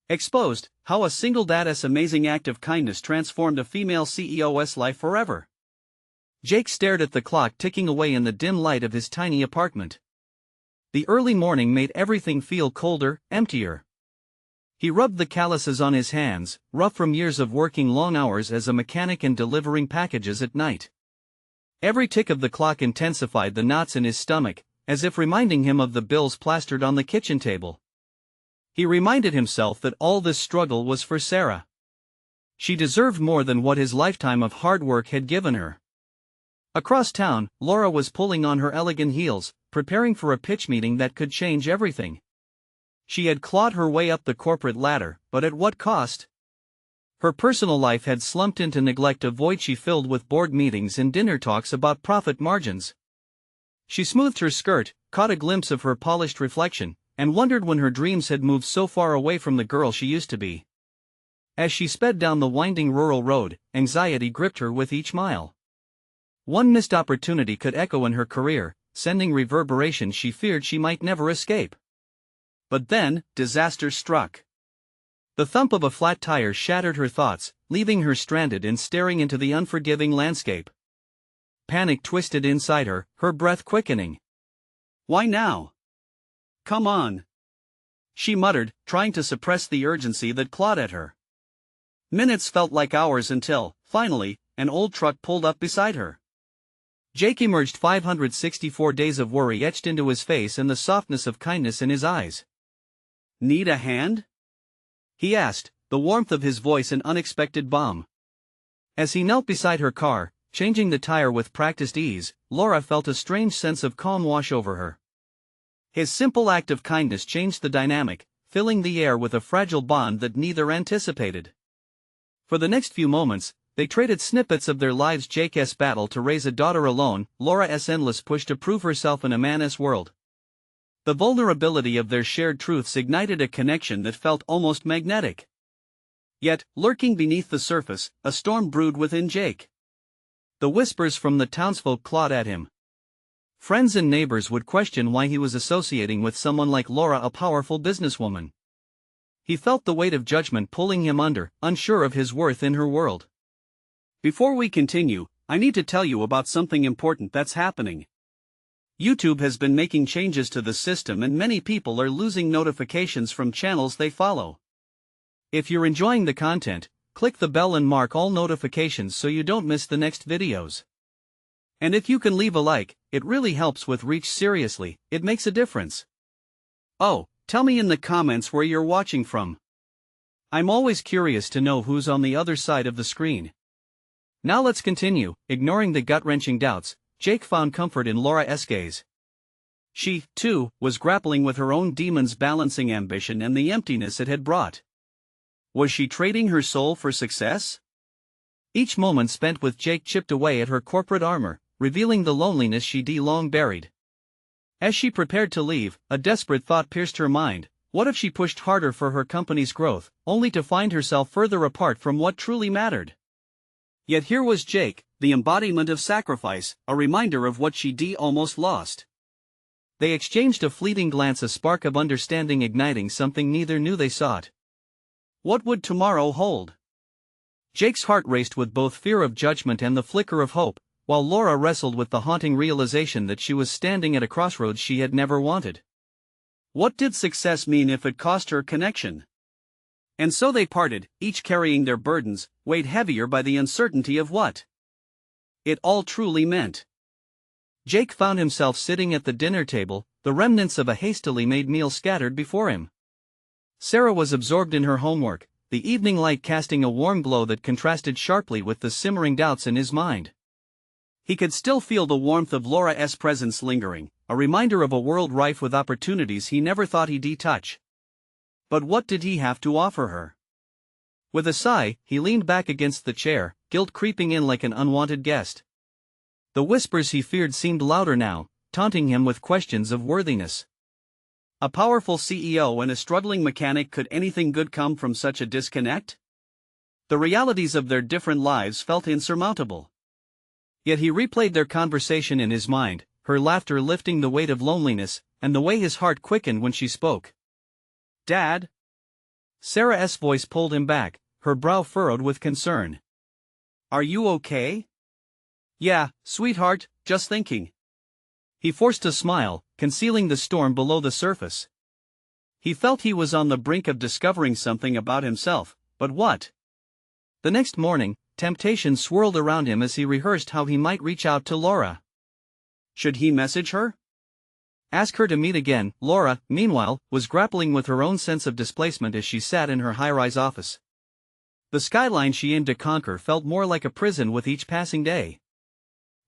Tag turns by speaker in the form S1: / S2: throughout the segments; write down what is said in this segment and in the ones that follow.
S1: Exposed, how a single dad's amazing act of kindness transformed a female CEO's life forever. Jake stared at the clock ticking away in the dim light of his tiny apartment. The early morning made everything feel colder, emptier. He rubbed the calluses on his hands, rough from years of working long hours as a mechanic and delivering packages at night. Every tick of the clock intensified the knots in his stomach, as if reminding him of the bills plastered on the kitchen table. He reminded himself that all this struggle was for Sarah. She deserved more than what his lifetime of hard work had given her. Across town, Laura was pulling on her elegant heels, preparing for a pitch meeting that could change everything. She had clawed her way up the corporate ladder, but at what cost? Her personal life had slumped into neglect, a void she filled with board meetings and dinner talks about profit margins. She smoothed her skirt, caught a glimpse of her polished reflection, and wondered when her dreams had moved so far away from the girl she used to be. As she sped down the winding rural road, anxiety gripped her with each mile. One missed opportunity could echo in her career, sending reverberations she feared she might never escape. But then, disaster struck. The thump of a flat tire shattered her thoughts, leaving her stranded and staring into the unforgiving landscape. Panic twisted inside her, her breath quickening. "Why now? Come on," she muttered, trying to suppress the urgency that clawed at her. Minutes felt like hours until, finally, an old truck pulled up beside her. Jake emerged, 564 days of worry etched into his face and the softness of kindness in his eyes. "Need a hand?" he asked, the warmth of his voice an unexpected balm. As he knelt beside her car, changing the tire with practiced ease, Laura felt a strange sense of calm wash over her. His simple act of kindness changed the dynamic, filling the air with a fragile bond that neither anticipated. For the next few moments, they traded snippets of their lives: Jake's battle to raise a daughter alone, Laura's endless push to prove herself in a man's world. The vulnerability of their shared truths ignited a connection that felt almost magnetic. Yet, lurking beneath the surface, a storm brewed within Jake. The whispers from the townsfolk clawed at him. Friends and neighbors would question why he was associating with someone like Laura, a powerful businesswoman. He felt the weight of judgment pulling him under, unsure of his worth in her world. Before we continue, I need to tell you about something important that's happening. YouTube has been making changes to the system and many people are losing notifications from channels they follow. If you're enjoying the content, click the bell and mark all notifications so you don't miss the next videos. And if you can leave a like, it really helps with reach. Seriously, it makes a difference. Oh, tell me in the comments where you're watching from. I'm always curious to know who's on the other side of the screen. Now let's continue. Ignoring the gut-wrenching doubts, Jake found comfort in Laura's gaze. She, too, was grappling with her own demons, balancing ambition and the emptiness it had brought. Was she trading her soul for success? Each moment spent with Jake chipped away at her corporate armor, revealing the loneliness she'd long buried. As she prepared to leave, a desperate thought pierced her mind: what if she pushed harder for her company's growth, only to find herself further apart from what truly mattered? Yet here was Jake, the embodiment of sacrifice, a reminder of what she'd almost lost. They exchanged a fleeting glance, a spark of understanding igniting something neither knew they sought. What would tomorrow hold? Jake's heart raced with both fear of judgment and the flicker of hope, while Laura wrestled with the haunting realization that she was standing at a crossroads she had never wanted. What did success mean if it cost her connection? And so they parted, each carrying their burdens, weighed heavier by the uncertainty of what it all truly meant. Jake found himself sitting at the dinner table, the remnants of a hastily made meal scattered before him. Sarah was absorbed in her homework, the evening light casting a warm glow that contrasted sharply with the simmering doubts in his mind. He could still feel the warmth of Laura's presence lingering, a reminder of a world rife with opportunities he never thought he'd touch. But what did he have to offer her? With a sigh, he leaned back against the chair, guilt creeping in like an unwanted guest. The whispers he feared seemed louder now, taunting him with questions of worthiness. A powerful CEO and a struggling mechanic, could anything good come from such a disconnect? The realities of their different lives felt insurmountable. Yet he replayed their conversation in his mind, her laughter lifting the weight of loneliness, and the way his heart quickened when she spoke. "Dad?" Sarah's voice pulled him back, her brow furrowed with concern. Are you okay? Yeah, sweetheart, just thinking. He forced a smile, concealing the storm below the surface. He felt he was on the brink of discovering something about himself, but what? The next morning, temptation swirled around him as he rehearsed how he might reach out to Laura. Should he message her? Ask her to meet again. Laura, meanwhile, was grappling with her own sense of displacement as she sat in her high-rise office. The skyline she aimed to conquer felt more like a prison with each passing day.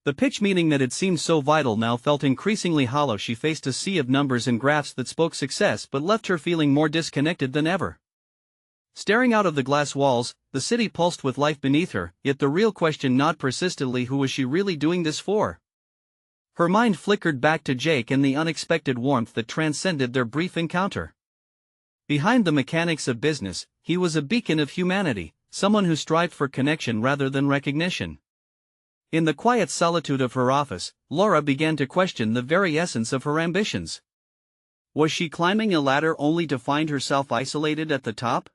S1: The pitch meeting that had seemed so vital now felt increasingly hollow. She faced a sea of numbers and graphs that spoke success but left her feeling more disconnected than ever. Staring out of the glass walls, the city pulsed with life beneath her, yet the real question gnawed persistently: who was she really doing this for? Her mind flickered back to Jake and the unexpected warmth that transcended their brief encounter. Behind the mechanics of business, he was a beacon of humanity, someone who strived for connection rather than recognition. In the quiet solitude of her office, Laura began to question the very essence of her ambitions. Was she climbing a ladder only to find herself isolated at the top?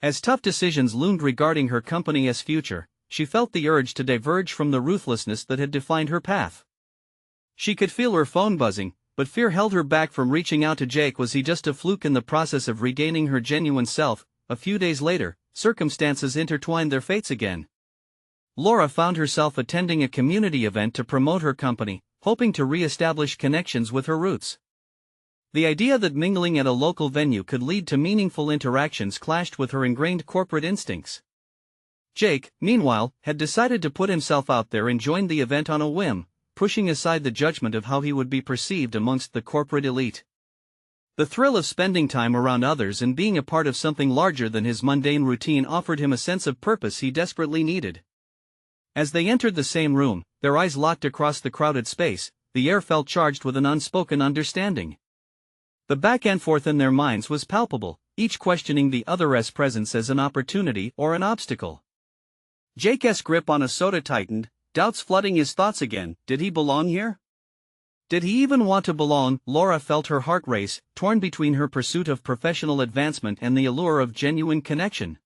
S1: As tough decisions loomed regarding her company's future, she felt the urge to diverge from the ruthlessness that had defined her path. She could feel her phone buzzing, but fear held her back from reaching out to Jake. Was he just a fluke in the process of regaining her genuine self? A few days later, circumstances intertwined their fates again. Laura found herself attending a community event to promote her company, hoping to re-establish connections with her roots. The idea that mingling at a local venue could lead to meaningful interactions clashed with her ingrained corporate instincts. Jake, meanwhile, had decided to put himself out there and joined the event on a whim, pushing aside the judgment of how he would be perceived amongst the corporate elite. The thrill of spending time around others and being a part of something larger than his mundane routine offered him a sense of purpose he desperately needed. As they entered the same room, their eyes locked across the crowded space, the air felt charged with an unspoken understanding. The back and forth in their minds was palpable, each questioning the other's presence as an opportunity or an obstacle. Jake's grip on a soda tightened, doubts flooding his thoughts again. Did he belong here? Did he even want to belong? Laura felt her heart race, torn between her pursuit of professional advancement and the allure of genuine connection.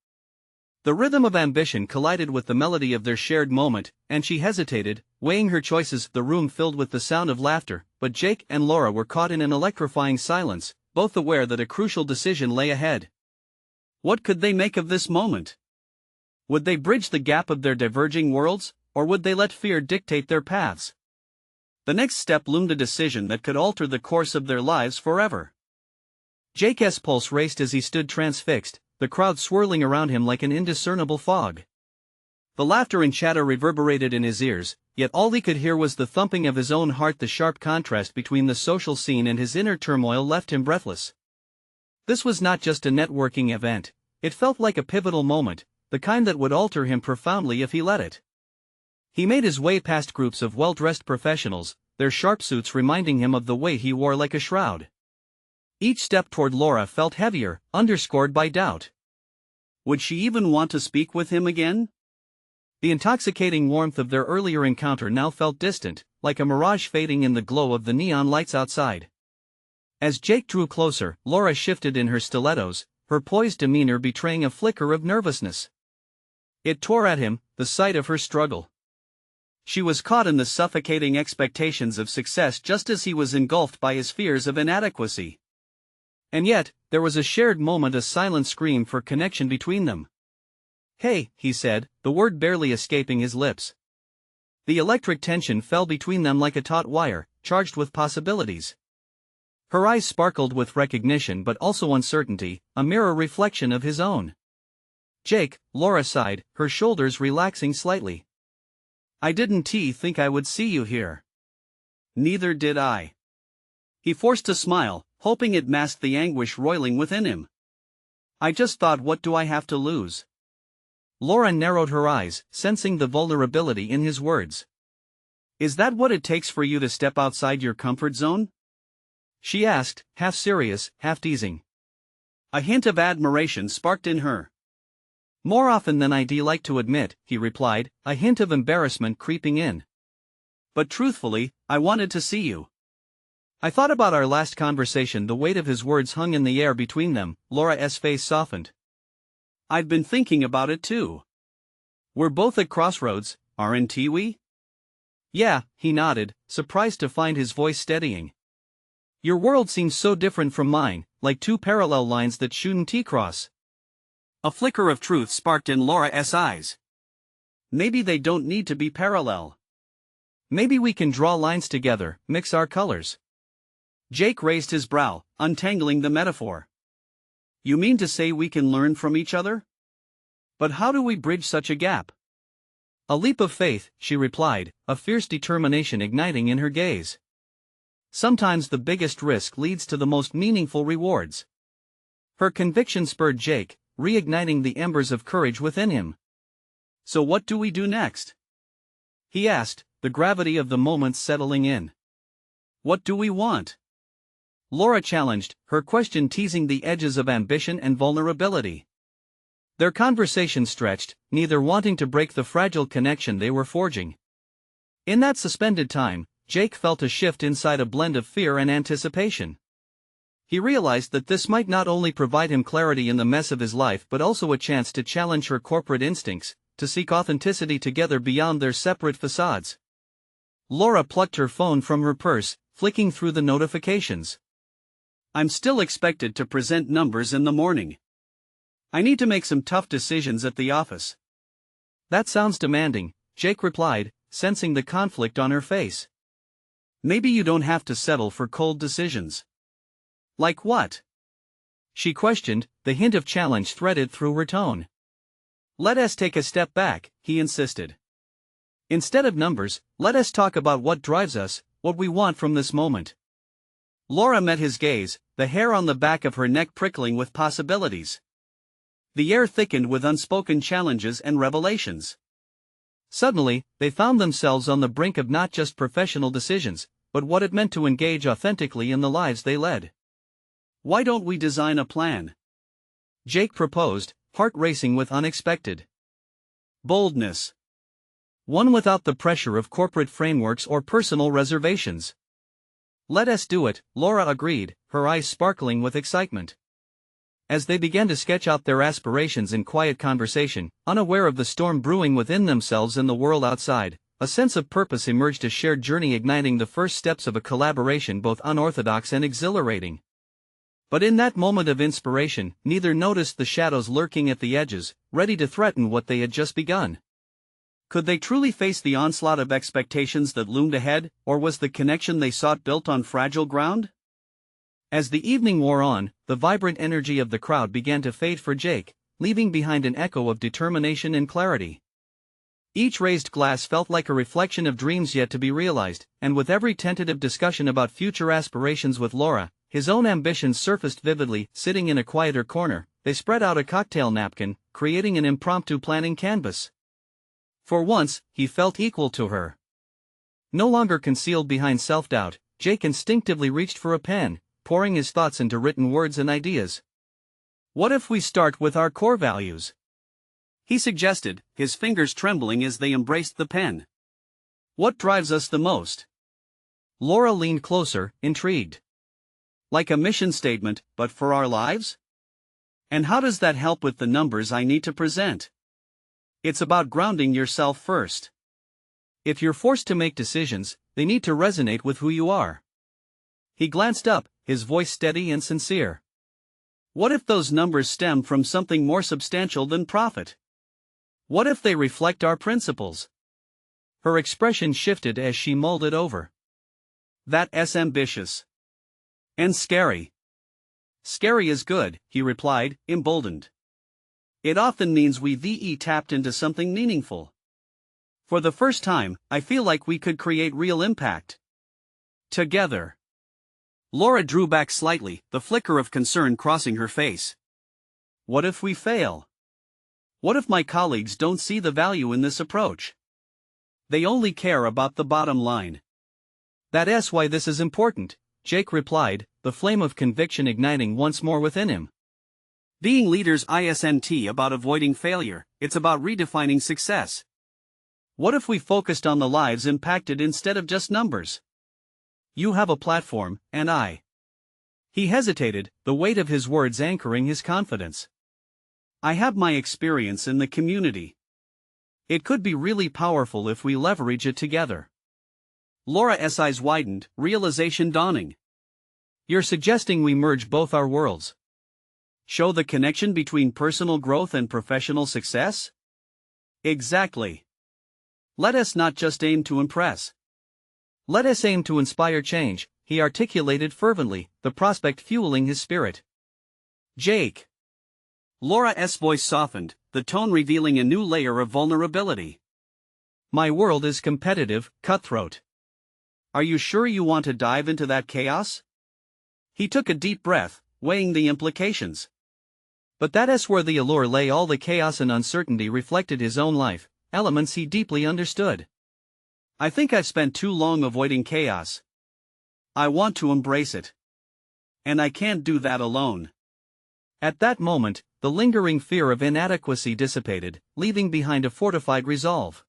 S1: The rhythm of ambition collided with the melody of their shared moment, and she hesitated, weighing her choices. The room filled with the sound of laughter, but Jake and Laura were caught in an electrifying silence, both aware that a crucial decision lay ahead. What could they make of this moment? Would they bridge the gap of their diverging worlds, or would they let fear dictate their paths? The next step loomed, a decision that could alter the course of their lives forever. Jake's pulse raced as he stood transfixed, the crowd swirling around him like an indiscernible fog. The laughter and chatter reverberated in his ears, yet all he could hear was the thumping of his own heart. The sharp contrast between the social scene and his inner turmoil left him breathless. This was not just a networking event, it felt like a pivotal moment, the kind that would alter him profoundly if he let it. He made his way past groups of well-dressed professionals, their sharp suits reminding him of the way he wore like a shroud. Each step toward Laura felt heavier, underscored by doubt. Would she even want to speak with him again? The intoxicating warmth of their earlier encounter now felt distant, like a mirage fading in the glow of the neon lights outside. As Jake drew closer, Laura shifted in her stilettos, her poised demeanor betraying a flicker of nervousness. It tore at him, the sight of her struggle. She was caught in the suffocating expectations of success just as he was engulfed by his fears of inadequacy. And yet, there was a shared moment, a silent scream for connection between them. "Hey," he said, the word barely escaping his lips. The electric tension fell between them like a taut wire, charged with possibilities. Her eyes sparkled with recognition but also uncertainty, a mirror reflection of his own. "Jake," Laura sighed, her shoulders relaxing slightly. "I didn't think I would see you here." "Neither did I." He forced a smile, hoping it masked the anguish roiling within him. "I just thought, what do I have to lose?" Laura narrowed her eyes, sensing the vulnerability in his words. "Is that what it takes for you to step outside your comfort zone?" she asked, half serious, half teasing. A hint of admiration sparked in her. "More often than I'd like to admit," he replied, a hint of embarrassment creeping in. "But truthfully, I wanted to see you." I thought about our last conversation. The weight of his words hung in the air between them. Laura's face softened. I'd been thinking about it too. We're both at crossroads, aren't we? Yeah, he nodded, surprised to find his voice steadying. Your world seems so different from mine, like two parallel lines that shouldn't cross. A flicker of truth sparked in Laura's eyes. Maybe they don't need to be parallel. Maybe we can draw lines together, mix our colors. Jake raised his brow, untangling the metaphor. You mean to say we can learn from each other? But how do we bridge such a gap? A leap of faith, she replied, a fierce determination igniting in her gaze. Sometimes the biggest risk leads to the most meaningful rewards. Her conviction spurred Jake, reigniting the embers of courage within him. So what do we do next? He asked, the gravity of the moment settling in. What do we want? Laura challenged, her question teasing the edges of ambition and vulnerability. Their conversation stretched, neither wanting to break the fragile connection they were forging. In that suspended time, Jake felt a shift inside, a blend of fear and anticipation. He realized that this might not only provide him clarity in the mess of his life but also a chance to challenge her corporate instincts, to seek authenticity together beyond their separate facades. Laura plucked her phone from her purse, flicking through the notifications. I'm still expected to present numbers in the morning. I need to make some tough decisions at the office. That sounds demanding, Jake replied, sensing the conflict on her face. Maybe you don't have to settle for cold decisions. Like what? She questioned, the hint of challenge threaded through her tone. Let us take a step back, he insisted. Instead of numbers, let us talk about what drives us, what we want from this moment. Laura met his gaze, the hair on the back of her neck prickling with possibilities. The air thickened with unspoken challenges and revelations. Suddenly, they found themselves on the brink of not just professional decisions, but what it meant to engage authentically in the lives they led. Why don't we design a plan? Jake proposed, heart racing with unexpected boldness. One without the pressure of corporate frameworks or personal reservations. Let us do it, Laura agreed, her eyes sparkling with excitement. As they began to sketch out their aspirations in quiet conversation, unaware of the storm brewing within themselves and the world outside, a sense of purpose emerged, a shared journey igniting the first steps of a collaboration both unorthodox and exhilarating. But in that moment of inspiration, neither noticed the shadows lurking at the edges, ready to threaten what they had just begun. Could they truly face the onslaught of expectations that loomed ahead, or was the connection they sought built on fragile ground? As the evening wore on, the vibrant energy of the crowd began to fade for Jake, leaving behind an echo of determination and clarity. Each raised glass felt like a reflection of dreams yet to be realized, and with every tentative discussion about future aspirations with Laura, his own ambitions surfaced vividly. Sitting in a quieter corner, they spread out a cocktail napkin, creating an impromptu planning canvas. For once, he felt equal to her. No longer concealed behind self-doubt, Jake instinctively reached for a pen, pouring his thoughts into written words and ideas. What if we start with our core values? He suggested, his fingers trembling as they embraced the pen. What drives us the most? Laura leaned closer, intrigued. Like a mission statement, but for our lives? And how does that help with the numbers I need to present? It's about grounding yourself first. If you're forced to make decisions, they need to resonate with who you are. He glanced up, his voice steady and sincere. What if those numbers stem from something more substantial than profit? What if they reflect our principles? Her expression shifted as she mulled it over. That's ambitious. And scary. Scary is good, he replied, emboldened. It often means we've tapped into something meaningful. For the first time, I feel like we could create real impact. Together. Laura drew back slightly, the flicker of concern crossing her face. What if we fail? What if my colleagues don't see the value in this approach? They only care about the bottom line. That's why this is important, Jake replied, the flame of conviction igniting once more within him. Being leaders isn't about avoiding failure, it's about redefining success. What if we focused on the lives impacted instead of just numbers? You have a platform, and I. He hesitated, the weight of his words anchoring his confidence. I have my experience in the community. It could be really powerful if we leverage it together. Laura's eyes widened, realization dawning. You're suggesting we merge both our worlds? Show the connection between personal growth and professional success? Exactly. Let us not just aim to impress. Let us aim to inspire change, he articulated fervently, the prospect fueling his spirit. Jake. Laura's voice softened, the tone revealing a new layer of vulnerability. My world is competitive, cutthroat. Are you sure you want to dive into that chaos? He took a deep breath, weighing the implications. But that's where the allure lay. All the chaos and uncertainty reflected his own life, elements he deeply understood. I think I've spent too long avoiding chaos. I want to embrace it. And I can't do that alone. At that moment, the lingering fear of inadequacy dissipated, leaving behind a fortified resolve.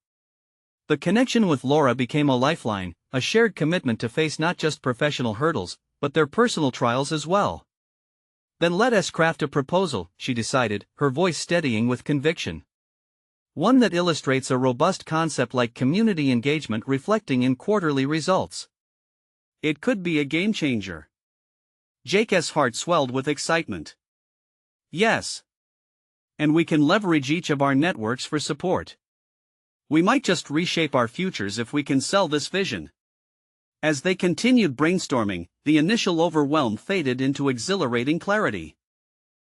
S1: The connection with Laura became a lifeline, a shared commitment to face not just professional hurdles, but their personal trials as well. Then let us craft a proposal, she decided, her voice steadying with conviction. One that illustrates a robust concept like community engagement reflecting in quarterly results. It could be a game changer. Jake's heart swelled with excitement. Yes. And we can leverage each of our networks for support. We might just reshape our futures if we can sell this vision. As they continued brainstorming, the initial overwhelm faded into exhilarating clarity.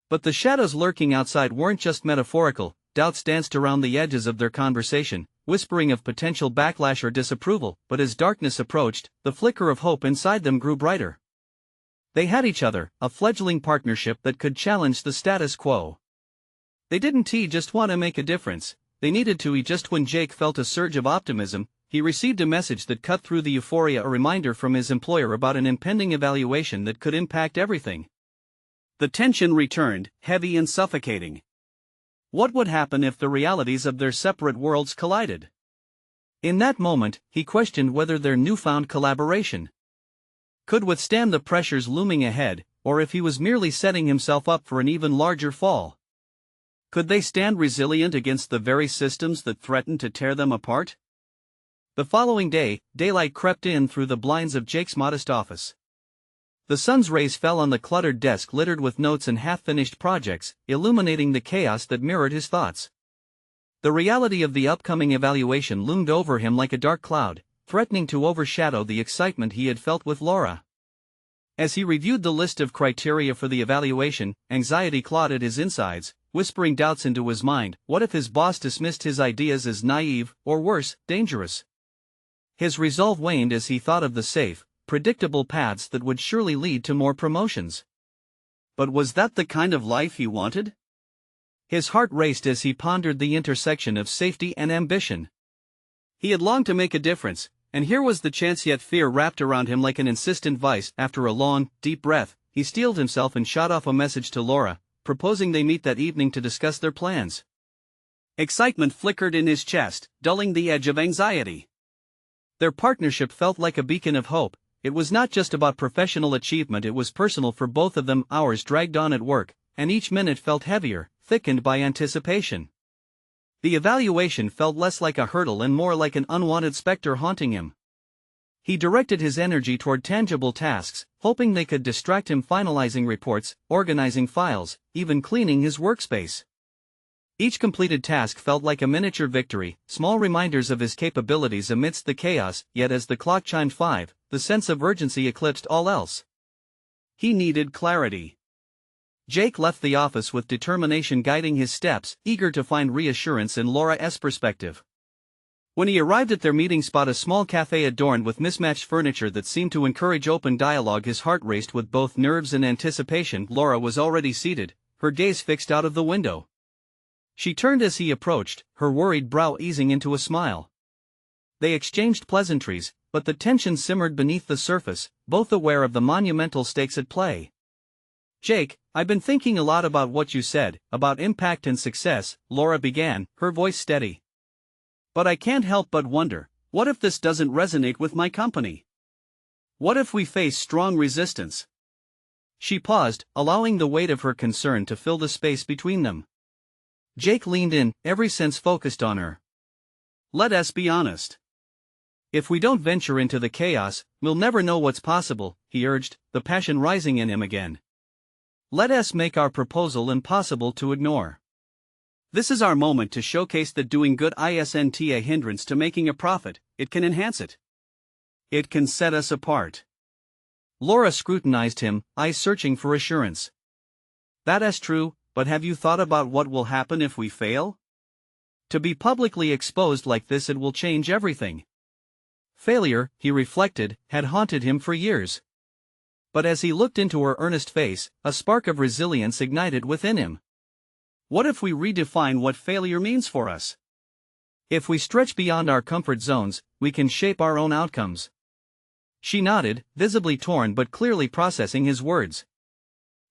S1: But the shadows lurking outside weren't just metaphorical. Doubts danced around the edges of their conversation, whispering of potential backlash or disapproval, but as darkness approached, the flicker of hope inside them grew brighter. They had each other, a fledgling partnership that could challenge the status quo. They didn't just want to make a difference, they needed to. Just when Jake felt a surge of optimism, he received a message that cut through the euphoria, a reminder from his employer about an impending evaluation that could impact everything. The tension returned, heavy and suffocating. What would happen if the realities of their separate worlds collided? In that moment, he questioned whether their newfound collaboration could withstand the pressures looming ahead, or if he was merely setting himself up for an even larger fall. Could they stand resilient against the very systems that threatened to tear them apart? The following day, daylight crept in through the blinds of Jake's modest office. The sun's rays fell on the cluttered desk littered with notes and half-finished projects, illuminating the chaos that mirrored his thoughts. The reality of the upcoming evaluation loomed over him like a dark cloud, threatening to overshadow the excitement he had felt with Laura. As he reviewed the list of criteria for the evaluation, anxiety clawed at his insides, whispering doubts into his mind. What if his boss dismissed his ideas as naive, or worse, dangerous? His resolve waned as he thought of the safe, predictable paths that would surely lead to more promotions. But was that the kind of life he wanted? His heart raced as he pondered the intersection of safety and ambition. He had longed to make a difference, and here was the chance, yet fear wrapped around him like an insistent vice. After a long, deep breath, he steeled himself and shot off a message to Laura, proposing they meet that evening to discuss their plans. Excitement flickered in his chest, dulling the edge of anxiety. Their partnership felt like a beacon of hope. It was not just about professional achievement, it was personal for both of them. Hours dragged on at work, and each minute felt heavier, thickened by anticipation. The evaluation felt less like a hurdle and more like an unwanted specter haunting him. He directed his energy toward tangible tasks, hoping they could distract him, finalizing reports, organizing files, even cleaning his workspace. Each completed task felt like a miniature victory, small reminders of his capabilities amidst the chaos. Yet as the clock chimed 5, the sense of urgency eclipsed all else. He needed clarity. Jake left the office with determination guiding his steps, eager to find reassurance in Laura's perspective. When he arrived at their meeting spot, a small cafe adorned with mismatched furniture that seemed to encourage open dialogue, his heart raced with both nerves and anticipation. Laura was already seated, her gaze fixed out of the window. She turned as he approached, her worried brow easing into a smile. They exchanged pleasantries, but the tension simmered beneath the surface, both aware of the monumental stakes at play. Jake, I've been thinking a lot about what you said, about impact and success, Laura began, her voice steady. But I can't help but wonder, what if this doesn't resonate with my company? What if we face strong resistance? She paused, allowing the weight of her concern to fill the space between them. Jake leaned in, every sense focused on her. Let us be honest. If we don't venture into the chaos, we'll never know what's possible, he urged, the passion rising in him again. Let us make our proposal impossible to ignore. This is our moment to showcase that doing good isn't a hindrance to making a profit, it can enhance it. It can set us apart. Laura scrutinized him, eyes searching for assurance. That's true, but have you thought about what will happen if we fail? To be publicly exposed like this, it will change everything. Failure, he reflected, had haunted him for years. But as he looked into her earnest face, a spark of resilience ignited within him. What if we redefine what failure means for us? If we stretch beyond our comfort zones, we can shape our own outcomes. She nodded, visibly torn but clearly processing his words.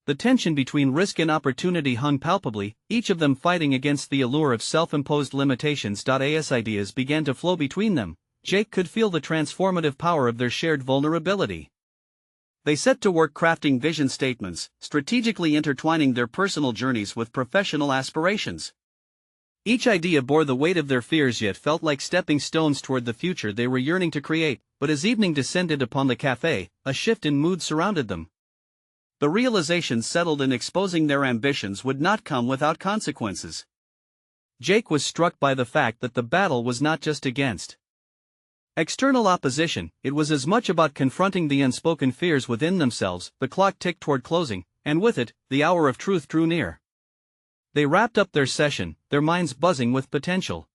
S1: The tension between risk and opportunity hung palpably, each of them fighting against the allure of self-imposed limitations. As ideas began to flow between them, Jake could feel the transformative power of their shared vulnerability. They set to work crafting vision statements, strategically intertwining their personal journeys with professional aspirations. Each idea bore the weight of their fears yet felt like stepping stones toward the future they were yearning to create, but as evening descended upon the cafe, a shift in mood surrounded them. The realization settled in exposing their ambitions would not come without consequences. Jake was struck by the fact that the battle was not just against external opposition, it was as much about confronting the unspoken fears within themselves. The clock ticked toward closing, and with it, the hour of truth drew near. They wrapped up their session, their minds buzzing with potential.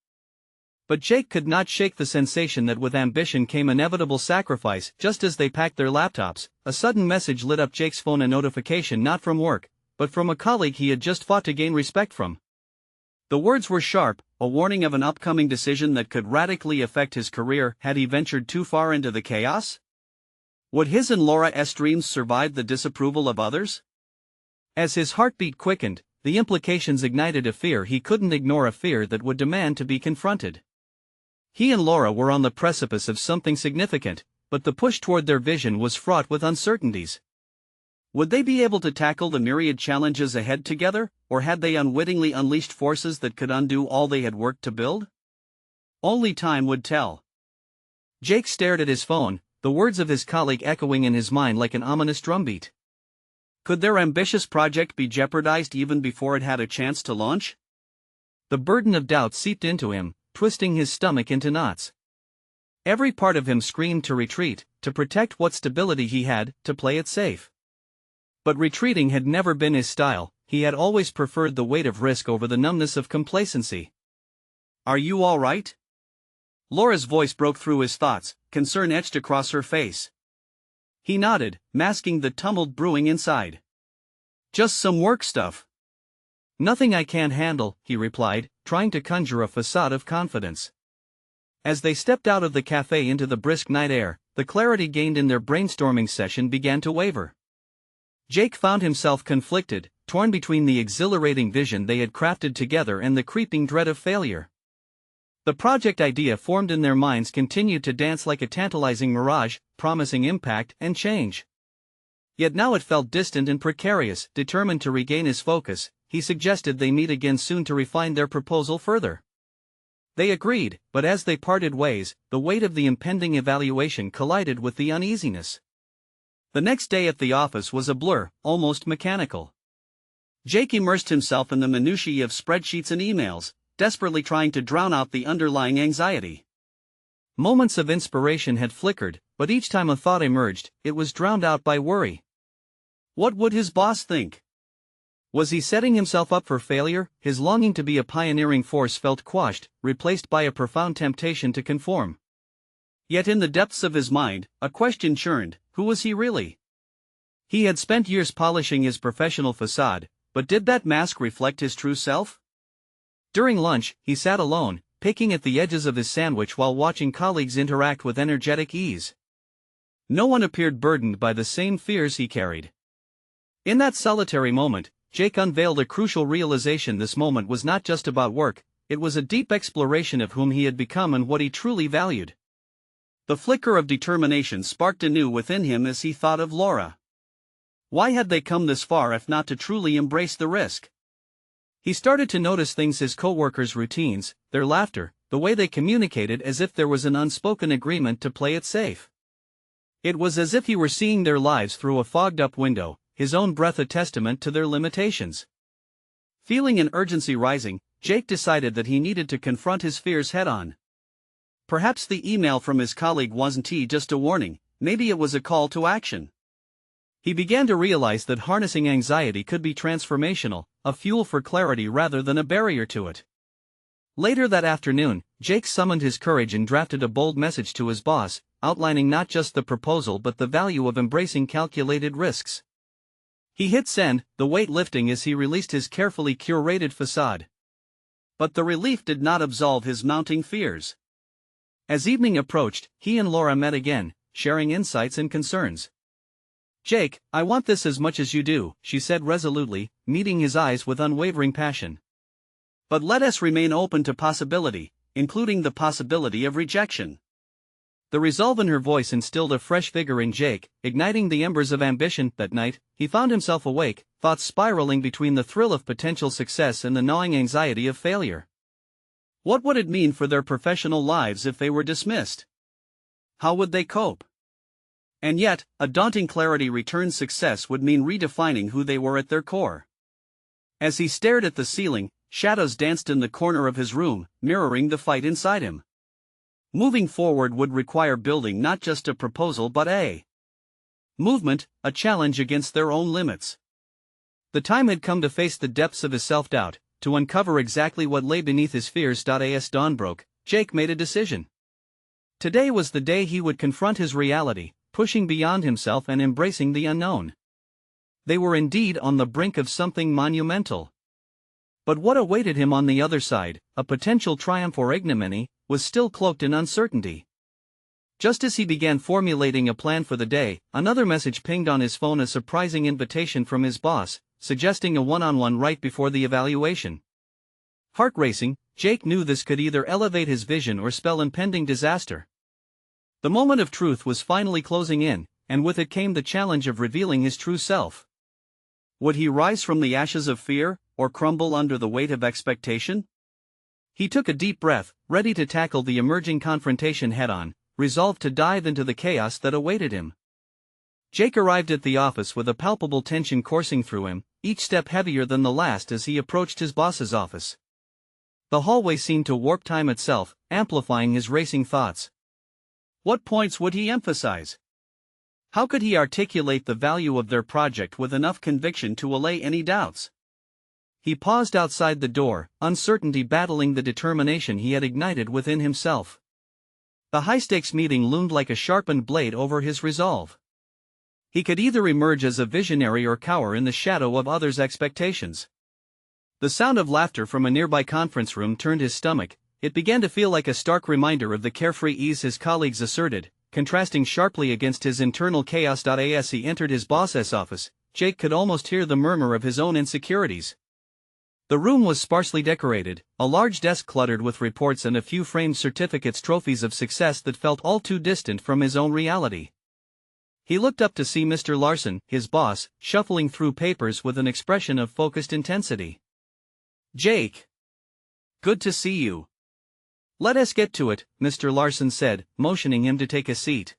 S1: But Jake could not shake the sensation that with ambition came inevitable sacrifice. Just as they packed their laptops, a sudden message lit up Jake's phone, a notification not from work, but from a colleague he had just fought to gain respect from. The words were sharp, a warning of an upcoming decision that could radically affect his career had he ventured too far into the chaos. Would his and Laura's dreams survive the disapproval of others? As his heartbeat quickened, the implications ignited a fear he couldn't ignore, a fear that would demand to be confronted. He and Laura were on the precipice of something significant, but the push toward their vision was fraught with uncertainties. Would they be able to tackle the myriad challenges ahead together, or had they unwittingly unleashed forces that could undo all they had worked to build? Only time would tell. Jake stared at his phone, the words of his colleague echoing in his mind like an ominous drumbeat. Could their ambitious project be jeopardized even before it had a chance to launch? The burden of doubt seeped into him, twisting his stomach into knots. Every part of him screamed to retreat, to protect what stability he had, to play it safe. But retreating had never been his style, he had always preferred the weight of risk over the numbness of complacency. Are you all right? Laura's voice broke through his thoughts, concern etched across her face. He nodded, masking the tumult brewing inside. Just some work stuff. Nothing I can't handle, he replied, trying to conjure a facade of confidence. As they stepped out of the cafe into the brisk night air, the clarity gained in their brainstorming session began to waver. Jake found himself conflicted, torn between the exhilarating vision they had crafted together and the creeping dread of failure. The project idea formed in their minds continued to dance like a tantalizing mirage, promising impact and change. Yet now it felt distant and precarious. Determined to regain his focus, he suggested they meet again soon to refine their proposal further. They agreed, but as they parted ways, the weight of the impending evaluation collided with the uneasiness. The next day at the office was a blur, almost mechanical. Jake immersed himself in the minutiae of spreadsheets and emails, desperately trying to drown out the underlying anxiety. Moments of inspiration had flickered, but each time a thought emerged, it was drowned out by worry. What would his boss think? Was he setting himself up for failure? His longing to be a pioneering force felt quashed, replaced by a profound temptation to conform. Yet in the depths of his mind, a question churned: who was he really? He had spent years polishing his professional facade, but did that mask reflect his true self? During lunch, he sat alone, picking at the edges of his sandwich while watching colleagues interact with energetic ease. No one appeared burdened by the same fears he carried. In that solitary moment, Jake unveiled a crucial realization: this moment was not just about work, it was a deep exploration of whom he had become and what he truly valued. The flicker of determination sparked anew within him as he thought of Laura. Why had they come this far if not to truly embrace the risk? He started to notice things: his co-workers' routines, their laughter, the way they communicated, as if there was an unspoken agreement to play it safe. It was as if he were seeing their lives through a fogged-up window, his own breath a testament to their limitations. Feeling an urgency rising, Jake decided that he needed to confront his fears head-on. Perhaps the email from his colleague wasn't just a warning, maybe it was a call to action. He began to realize that harnessing anxiety could be transformational, a fuel for clarity rather than a barrier to it. Later that afternoon, Jake summoned his courage and drafted a bold message to his boss, outlining not just the proposal but the value of embracing calculated risks. He hit send, the weight lifting as he released his carefully curated facade. But the relief did not absolve his mounting fears. As evening approached, he and Laura met again, sharing insights and concerns. "Jake, I want this as much as you do," she said resolutely, meeting his eyes with unwavering passion. "But let us remain open to possibility, including the possibility of rejection." The resolve in her voice instilled a fresh vigor in Jake, igniting the embers of ambition. That night, he found himself awake, thoughts spiraling between the thrill of potential success and the gnawing anxiety of failure. What would it mean for their professional lives if they were dismissed? How would they cope? And yet, a daunting clarity returned: success would mean redefining who they were at their core. As he stared at the ceiling, shadows danced in the corner of his room, mirroring the fight inside him. Moving forward would require building not just a proposal but a movement, a challenge against their own limits. The time had come to face the depths of his self-doubt, to uncover exactly what lay beneath his fears. As dawn broke, Jake made a decision. Today was the day he would confront his reality, pushing beyond himself and embracing the unknown. They were indeed on the brink of something monumental. But what awaited him on the other side, a potential triumph or ignominy, was still cloaked in uncertainty. Just as he began formulating a plan for the day, another message pinged on his phone: a surprising invitation from his boss, suggesting a one-on-one right before the evaluation. Heart racing, Jake knew this could either elevate his vision or spell impending disaster. The moment of truth was finally closing in, and with it came the challenge of revealing his true self. Would he rise from the ashes of fear, or crumble under the weight of expectation? He took a deep breath, ready to tackle the emerging confrontation head-on, resolved to dive into the chaos that awaited him. Jake arrived at the office with a palpable tension coursing through him, each step heavier than the last as he approached his boss's office. The hallway seemed to warp time itself, amplifying his racing thoughts. What points would he emphasize? How could he articulate the value of their project with enough conviction to allay any doubts? He paused outside the door, uncertainty battling the determination he had ignited within himself. The high-stakes meeting loomed like a sharpened blade over his resolve. He could either emerge as a visionary or cower in the shadow of others' expectations. The sound of laughter from a nearby conference room turned his stomach. It began to feel like a stark reminder of the carefree ease his colleagues asserted, contrasting sharply against his internal chaos. As he entered his boss's office, Jake could almost hear the murmur of his own insecurities. The room was sparsely decorated, a large desk cluttered with reports and a few framed certificates, trophies of success that felt all too distant from his own reality. He looked up to see Mr. Larson, his boss, shuffling through papers with an expression of focused intensity. "Jake. Good to see you." "Let us get to it," Mr. Larson said, motioning him to take a seat.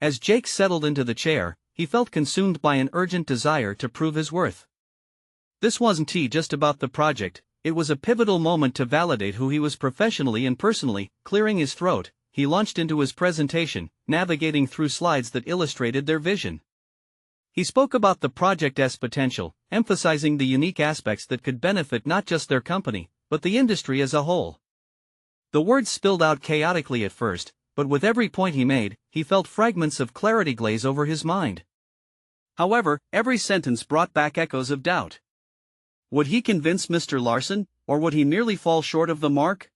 S1: As Jake settled into the chair, he felt consumed by an urgent desire to prove his worth. This wasn't just about the project, it was a pivotal moment to validate who he was professionally and personally. Clearing his throat, he launched into his presentation, navigating through slides that illustrated their vision. He spoke about the project's potential, emphasizing the unique aspects that could benefit not just their company, but the industry as a whole. The words spilled out chaotically at first, but with every point he made, he felt fragments of clarity glaze over his mind. However, every sentence brought back echoes of doubt. Would he convince Mr. Larson, or would he merely fall short of the mark?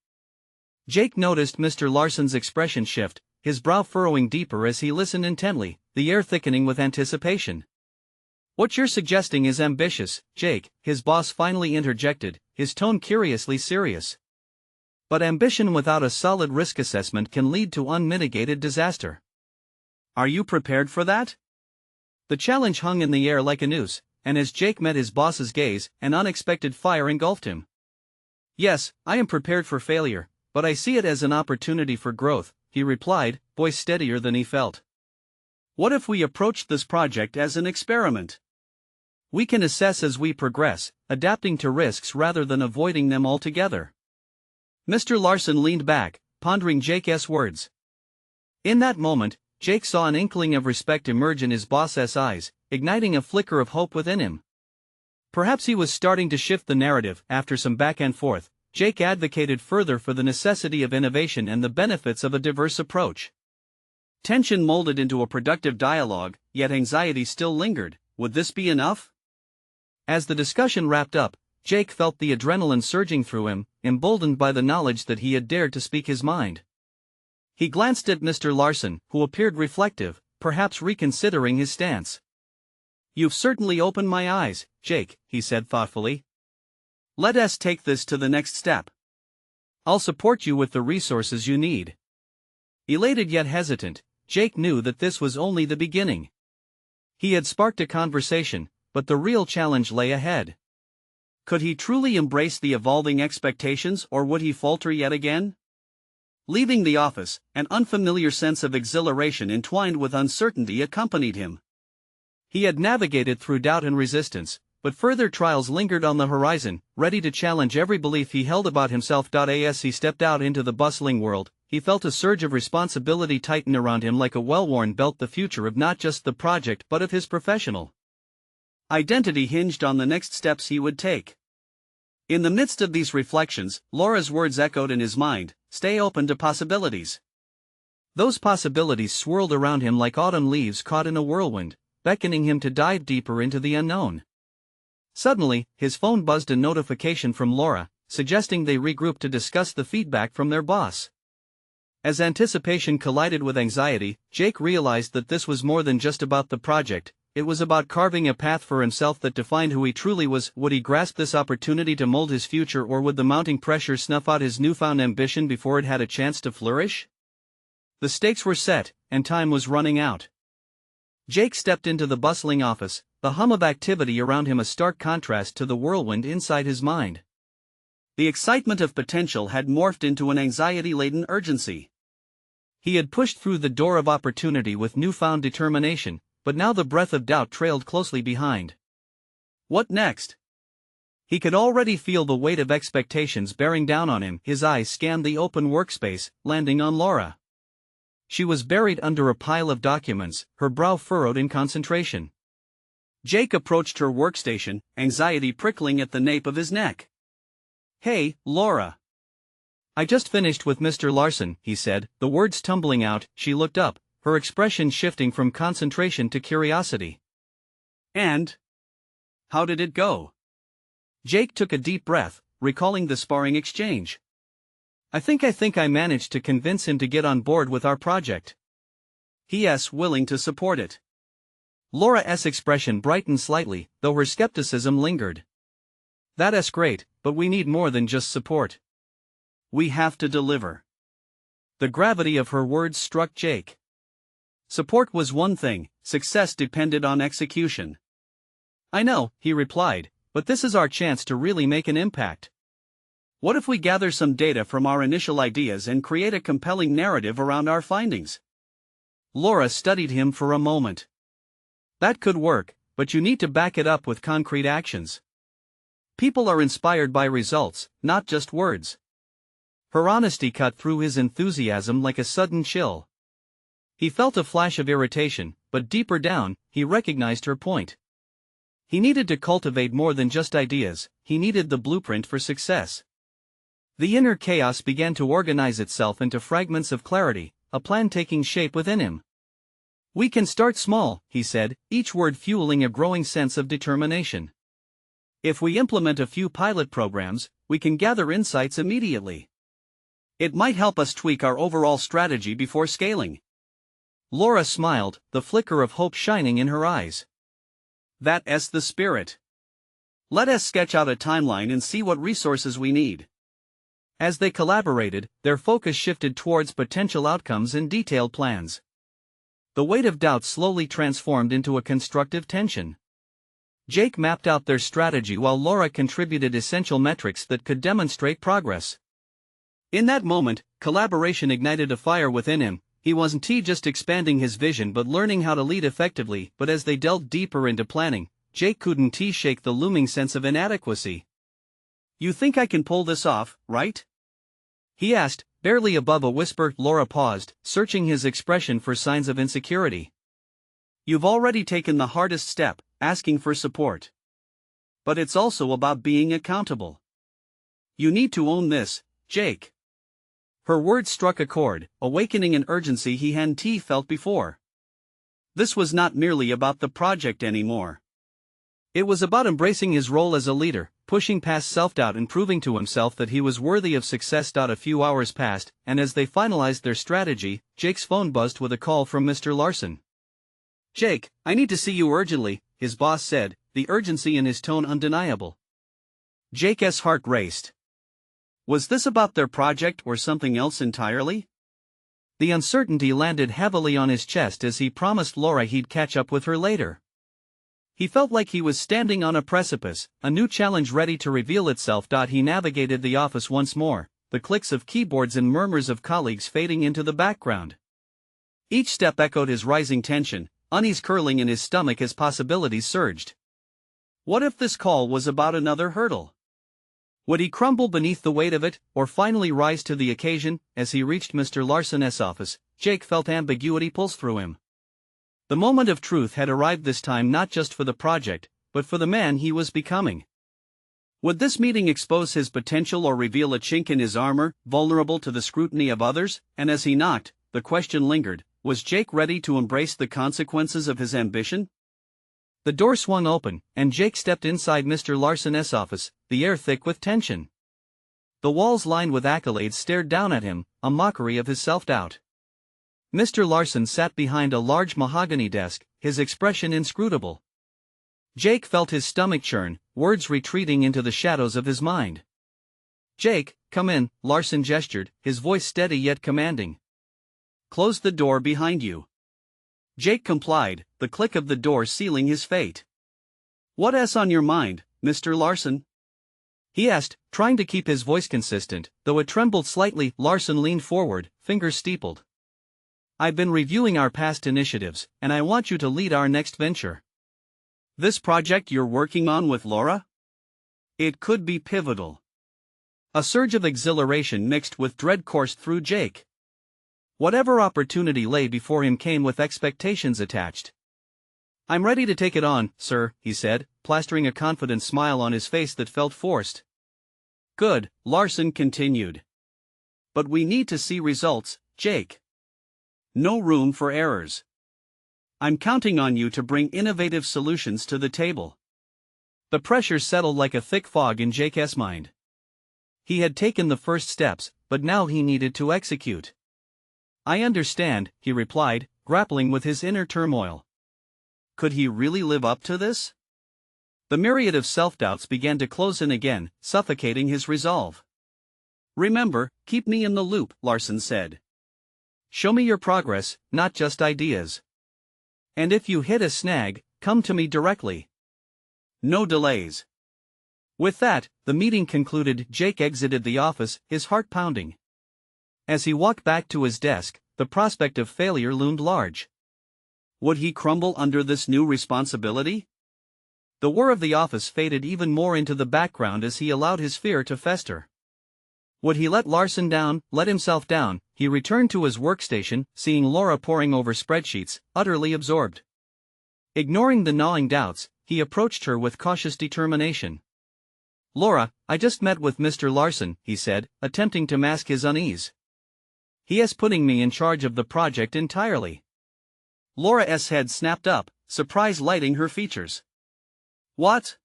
S1: Jake noticed Mr. Larson's expression shift, his brow furrowing deeper as he listened intently, the air thickening with anticipation. "What you're suggesting is ambitious, Jake," his boss finally interjected, his tone curiously serious. But ambition without a solid risk assessment can lead to unmitigated disaster. Are you prepared for that? The challenge hung in the air like a noose, and as Jake met his boss's gaze, an unexpected fire engulfed him. Yes, I am prepared for failure, but I see it as an opportunity for growth, he replied, voice steadier than he felt. What if we approached this project as an experiment? We can assess as we progress, adapting to risks rather than avoiding them altogether. Mr. Larson leaned back, pondering Jake's words. In that moment, Jake saw an inkling of respect emerge in his boss's eyes, igniting a flicker of hope within him. Perhaps he was starting to shift the narrative. After some back and forth, Jake advocated further for the necessity of innovation and the benefits of a diverse approach. Tension molded into a productive dialogue, yet anxiety still lingered. Would this be enough? As the discussion wrapped up, Jake felt the adrenaline surging through him, emboldened by the knowledge that he had dared to speak his mind. He glanced at Mr. Larson, who appeared reflective, perhaps reconsidering his stance. You've certainly opened my eyes, Jake, he said thoughtfully. Let us take this to the next step. I'll support you with the resources you need. Elated yet hesitant, Jake knew that this was only the beginning. He had sparked a conversation, but the real challenge lay ahead. Could he truly embrace the evolving expectations, or would he falter yet again? Leaving the office, an unfamiliar sense of exhilaration entwined with uncertainty accompanied him. He had navigated through doubt and resistance, but further trials lingered on the horizon, ready to challenge every belief he held about himself. As he stepped out into the bustling world, he felt a surge of responsibility tighten around him like a well-worn belt. The future of not just the project but of his professional identity hinged on the next steps he would take. In the midst of these reflections, Laura's words echoed in his mind, "Stay open to possibilities." Those possibilities swirled around him like autumn leaves caught in a whirlwind, beckoning him to dive deeper into the unknown. Suddenly, his phone buzzed, a notification from Laura, suggesting they regroup to discuss the feedback from their boss. As anticipation collided with anxiety, Jake realized that this was more than just about the project. It was about carving a path for himself that defined who he truly was. Would he grasp this opportunity to mold his future, or would the mounting pressure snuff out his newfound ambition before it had a chance to flourish? The stakes were set, and time was running out. Jake stepped into the bustling office, the hum of activity around him a stark contrast to the whirlwind inside his mind. The excitement of potential had morphed into an anxiety-laden urgency. He had pushed through the door of opportunity with newfound determination, but now the breath of doubt trailed closely behind. What next? He could already feel the weight of expectations bearing down on him. His eyes scanned the open workspace, landing on Laura. She was buried under a pile of documents, her brow furrowed in concentration. Jake approached her workstation, anxiety prickling at the nape of his neck. "Hey, Laura. I just finished with Mr. Larson," he said, the words tumbling out. She looked up, her expression shifting from concentration to curiosity. "And? How did it go?" Jake took a deep breath, recalling the sparring exchange. I think I managed to convince him to get on board with our project. He's willing to support it." Laura's expression brightened slightly, though her skepticism lingered. "That's great, but we need more than just support. We have to deliver." The gravity of her words struck Jake. Support was one thing, success depended on execution. "I know," he replied, "but this is our chance to really make an impact. What if we gather some data from our initial ideas and create a compelling narrative around our findings?" Laura studied him for a moment. "That could work, but you need to back it up with concrete actions. People are inspired by results, not just words." Her honesty cut through his enthusiasm like a sudden chill. He felt a flash of irritation, but deeper down, he recognized her point. He needed to cultivate more than just ideas, he needed the blueprint for success. The inner chaos began to organize itself into fragments of clarity, a plan taking shape within him. "We can start small," he said, each word fueling a growing sense of determination. "If we implement a few pilot programs, we can gather insights immediately. It might help us tweak our overall strategy before scaling." Laura smiled, the flicker of hope shining in her eyes. "That's the spirit. Let us sketch out a timeline and see what resources we need. As they collaborated, their focus shifted towards potential outcomes and detailed plans. The weight of doubt slowly transformed into a constructive tension. Jake mapped out their strategy while Laura contributed essential metrics that could demonstrate progress. In that moment, collaboration ignited a fire within him. He wasn't just expanding his vision but learning how to lead effectively. But as they delved deeper into planning, Jake couldn't shake the looming sense of inadequacy. "You think I can pull this off, right?" he asked, barely above a whisper. Laura paused, searching his expression for signs of insecurity. "You've already taken the hardest step, asking for support. But it's also about being accountable. You need to own this, Jake." Her words struck a chord, awakening an urgency he hadn't felt before. This was not merely about the project anymore. It was about embracing his role as a leader, pushing past self-doubt and proving to himself that he was worthy of success. A few hours passed, and as they finalized their strategy, Jake's phone buzzed with a call from Mr. Larson. "Jake, I need to see you urgently," his boss said, the urgency in his tone undeniable. Jake's heart raced. Was this about their project or something else entirely? The uncertainty landed heavily on his chest as he promised Laura he'd catch up with her later. He felt like he was standing on a precipice, a new challenge ready to reveal itself. He navigated the office once more, the clicks of keyboards and murmurs of colleagues fading into the background. Each step echoed his rising tension, unease curling in his stomach as possibilities surged. What if this call was about another hurdle? Would he crumble beneath the weight of it, or finally rise to the occasion? As he reached Mr. Larson's office, Jake felt ambiguity pulse through him. The moment of truth had arrived, this time not just for the project, but for the man he was becoming. Would this meeting expose his potential or reveal a chink in his armor, vulnerable to the scrutiny of others? And as he knocked, the question lingered, was Jake ready to embrace the consequences of his ambition? The door swung open, and Jake stepped inside Mr. Larson's office, the air thick with tension. The walls lined with accolades stared down at him, a mockery of his self-doubt. Mr. Larson sat behind a large mahogany desk, his expression inscrutable. Jake felt his stomach churn, words retreating into the shadows of his mind. "Jake, come in," Larson gestured, his voice steady yet commanding. "Close the door behind you." Jake complied, the click of the door sealing his fate. "What's on your mind, Mr. Larson?" he asked, trying to keep his voice consistent, though it trembled slightly. Larson leaned forward, fingers steepled. "I've been reviewing our past initiatives, and I want you to lead our next venture. This project you're working on with Laura? It could be pivotal." A surge of exhilaration mixed with dread coursed through Jake. Whatever opportunity lay before him came with expectations attached. "I'm ready to take it on, sir," he said, plastering a confident smile on his face that felt forced. "Good," Larson continued. "But we need to see results, Jake. No room for errors. I'm counting on you to bring innovative solutions to the table." The pressure settled like a thick fog in Jake's mind. He had taken the first steps, but now he needed to execute. "I understand," he replied, grappling with his inner turmoil. Could he really live up to this? The myriad of self-doubts began to close in again, suffocating his resolve. "Remember, keep me in the loop," Larson said. "Show me your progress, not just ideas. And if you hit a snag, come to me directly. No delays." With that, the meeting concluded. Jake exited the office, his heart pounding. As he walked back to his desk, the prospect of failure loomed large. Would he crumble under this new responsibility? The whir of the office faded even more into the background as he allowed his fear to fester. Would he let Larson down, let himself down? He returned to his workstation, seeing Laura poring over spreadsheets, utterly absorbed. Ignoring the gnawing doubts, he approached her with cautious determination. "Laura, I just met with Mr. Larson," he said, attempting to mask his unease. "He is putting me in charge of the project entirely." Laura's head snapped up, surprise lighting her features. "What?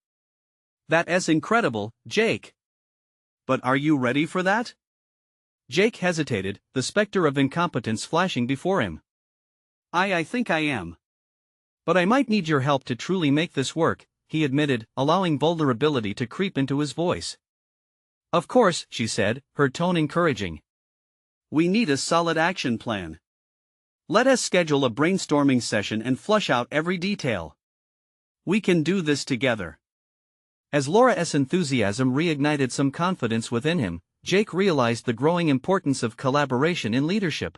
S1: That's incredible, Jake. But are you ready for that?" Jake hesitated, the specter of incompetence flashing before him. I think I am. But I might need your help to truly make this work," he admitted, allowing vulnerability to creep into his voice. Of course, she said, her tone encouraging. We need a solid action plan. Let us schedule a brainstorming session and flush out every detail. We can do this together. As Laura's enthusiasm reignited some confidence within him, Jake realized the growing importance of collaboration in leadership.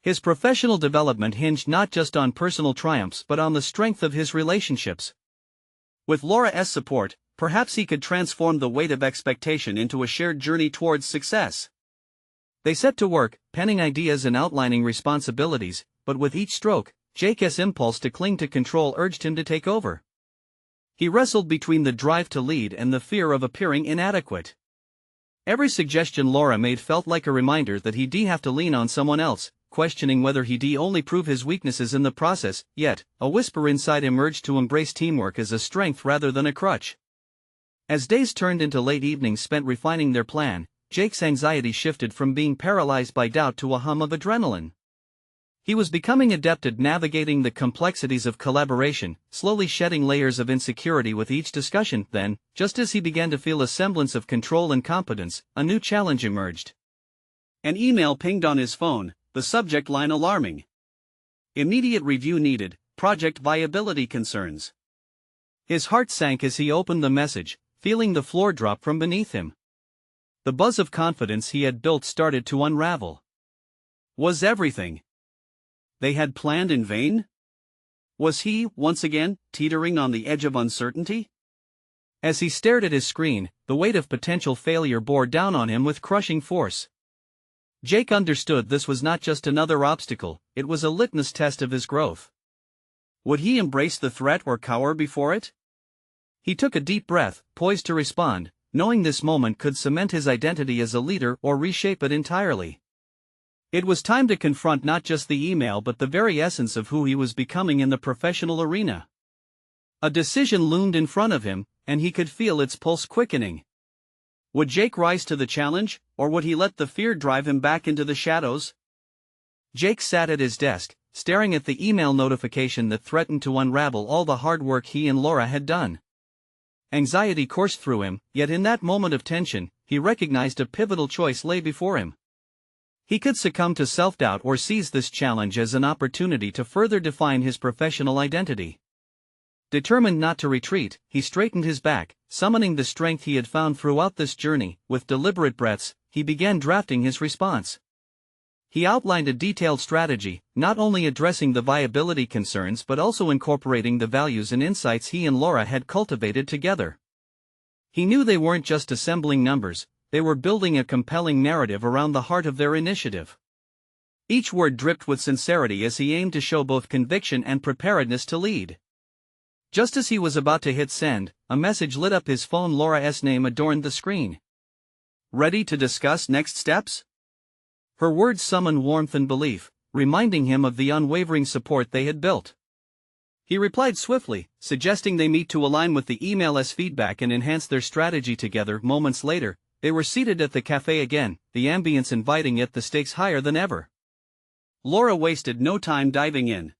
S1: His professional development hinged not just on personal triumphs but on the strength of his relationships. With Laura's support, perhaps he could transform the weight of expectation into a shared journey towards success. They set to work, penning ideas and outlining responsibilities, but with each stroke, Jake's impulse to cling to control urged him to take over. He wrestled between the drive to lead and the fear of appearing inadequate. Every suggestion Laura made felt like a reminder that he'd have to lean on someone else, questioning whether he'd only prove his weaknesses in the process, yet, a whisper inside him urged to embrace teamwork as a strength rather than a crutch. As days turned into late evenings spent refining their plan, Jake's anxiety shifted from being paralyzed by doubt to a hum of adrenaline. He was becoming adept at navigating the complexities of collaboration, slowly shedding layers of insecurity with each discussion. Then, just as he began to feel a semblance of control and competence, a new challenge emerged. An email pinged on his phone, the subject line alarming. Immediate review needed, project viability concerns. His heart sank as he opened the message, feeling the floor drop from beneath him. The buzz of confidence he had built started to unravel. Was everything they had planned in vain? Was he, once again, teetering on the edge of uncertainty? As he stared at his screen, the weight of potential failure bore down on him with crushing force. Jake understood this was not just another obstacle, it was a litmus test of his growth. Would he embrace the threat or cower before it? He took a deep breath, poised to respond, knowing this moment could cement his identity as a leader or reshape it entirely. It was time to confront not just the email but the very essence of who he was becoming in the professional arena. A decision loomed in front of him, and he could feel its pulse quickening. Would Jake rise to the challenge, or would he let the fear drive him back into the shadows? Jake sat at his desk, staring at the email notification that threatened to unravel all the hard work he and Laura had done. Anxiety coursed through him, yet in that moment of tension, he recognized a pivotal choice lay before him. He could succumb to self-doubt or seize this challenge as an opportunity to further define his professional identity. Determined not to retreat, he straightened his back, summoning the strength he had found throughout this journey. With deliberate breaths, he began drafting his response. He outlined a detailed strategy, not only addressing the viability concerns but also incorporating the values and insights he and Laura had cultivated together. He knew they weren't just assembling numbers, they were building a compelling narrative around the heart of their initiative. Each word dripped with sincerity as he aimed to show both conviction and preparedness to lead. Just as he was about to hit send, a message lit up his phone. Laura's name adorned the screen. Ready to discuss next steps? Her words summoned warmth and belief, reminding him of the unwavering support they had built. He replied swiftly, suggesting they meet to align with the email's feedback and enhance their strategy together. Moments later, they were seated at the cafe again, the ambience inviting yet the stakes higher than ever. Laura wasted no time diving in.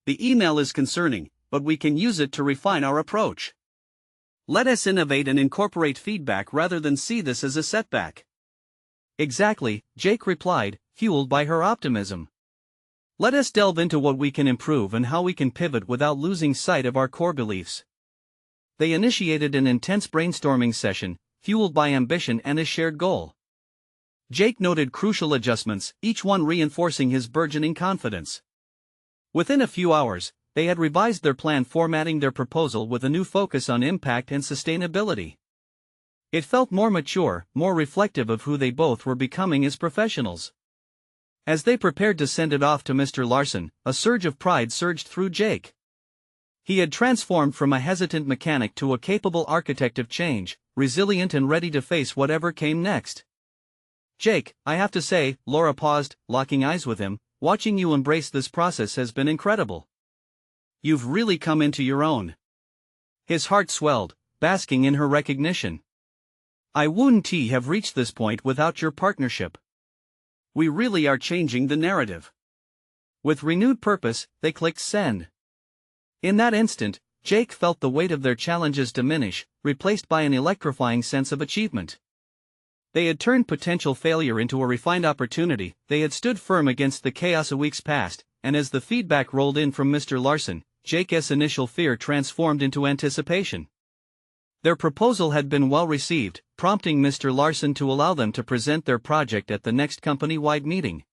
S1: The email is concerning, but we can use it to refine our approach. Let us innovate and incorporate feedback rather than see this as a setback. Exactly, Jake replied, fueled by her optimism. Let us delve into what we can improve and how we can pivot without losing sight of our core beliefs. They initiated an intense brainstorming session, fueled by ambition and a shared goal. Jake noted crucial adjustments, each one reinforcing his burgeoning confidence. Within a few hours, they had revised their plan, formatting their proposal with a new focus on impact and sustainability. It felt more mature, more reflective of who they both were becoming as professionals. As they prepared to send it off to Mr. Larson, a surge of pride surged through Jake. He had transformed from a hesitant mechanic to a capable architect of change, resilient and ready to face whatever came next. Jake, I have to say, Laura paused, locking eyes with him, watching you embrace this process has been incredible. You've really come into your own. His heart swelled, basking in her recognition. I wouldn't have reached this point without your partnership. We really are changing the narrative. With renewed purpose, they clicked send. In that instant, Jake felt the weight of their challenges diminish, replaced by an electrifying sense of achievement. They had turned potential failure into a refined opportunity. They had stood firm against the chaos of weeks past, and as the feedback rolled in from Mr. Larson, Jake's initial fear transformed into anticipation. Their proposal had been well received, prompting Mr. Larson to allow them to present their project at the next company-wide meeting.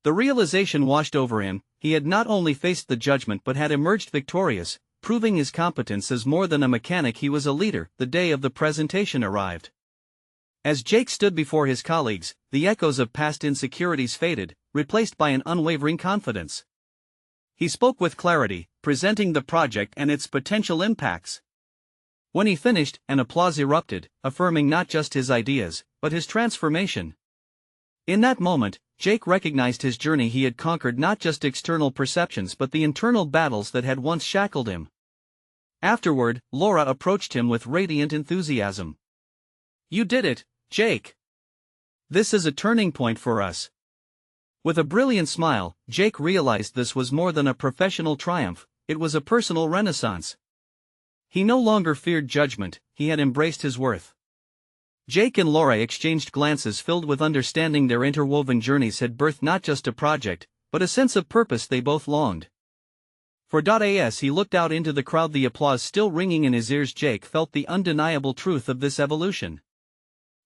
S1: The realization washed over him: he had not only faced the judgment but had emerged victorious, proving his competence as more than a mechanic. He was a leader. The day of the presentation arrived. As Jake stood before his colleagues, the echoes of past insecurities faded, replaced by an unwavering confidence. He spoke with clarity, presenting the project and its potential impacts. When he finished, an applause erupted, affirming not just his ideas, but his transformation. In that moment, Jake recognized his journey. He had conquered not just external perceptions but the internal battles that had once shackled him. Afterward, Laura approached him with radiant enthusiasm. "You did it, Jake. This is a turning point for us." With a brilliant smile, Jake realized this was more than a professional triumph, it was a personal renaissance. He no longer feared judgment, he had embraced his worth. Jake and Laura exchanged glances filled with understanding. Their interwoven journeys had birthed not just a project, but a sense of purpose they both longed for. As he looked out into the crowd, the applause still ringing in his ears, Jake felt the undeniable truth of this evolution.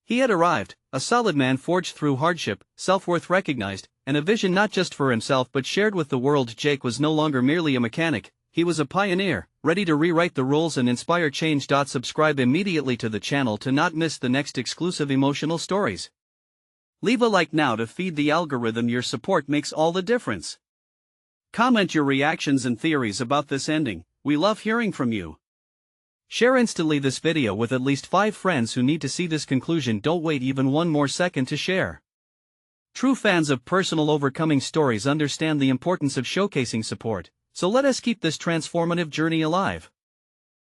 S1: He had arrived, a solid man forged through hardship, self-worth recognized, and a vision not just for himself but shared with the world. Jake was no longer merely a mechanic, he was a pioneer, ready to rewrite the rules and inspire change. Subscribe immediately to the channel to not miss the next exclusive emotional stories. Leave a like now to feed the algorithm. Your support makes all the difference. Comment your reactions and theories about this ending, we love hearing from you. Share instantly this video with at least 5 friends who need to see this conclusion. Don't wait even one more second to share. True fans of personal overcoming stories understand the importance of showcasing support, so let us keep this transformative journey alive.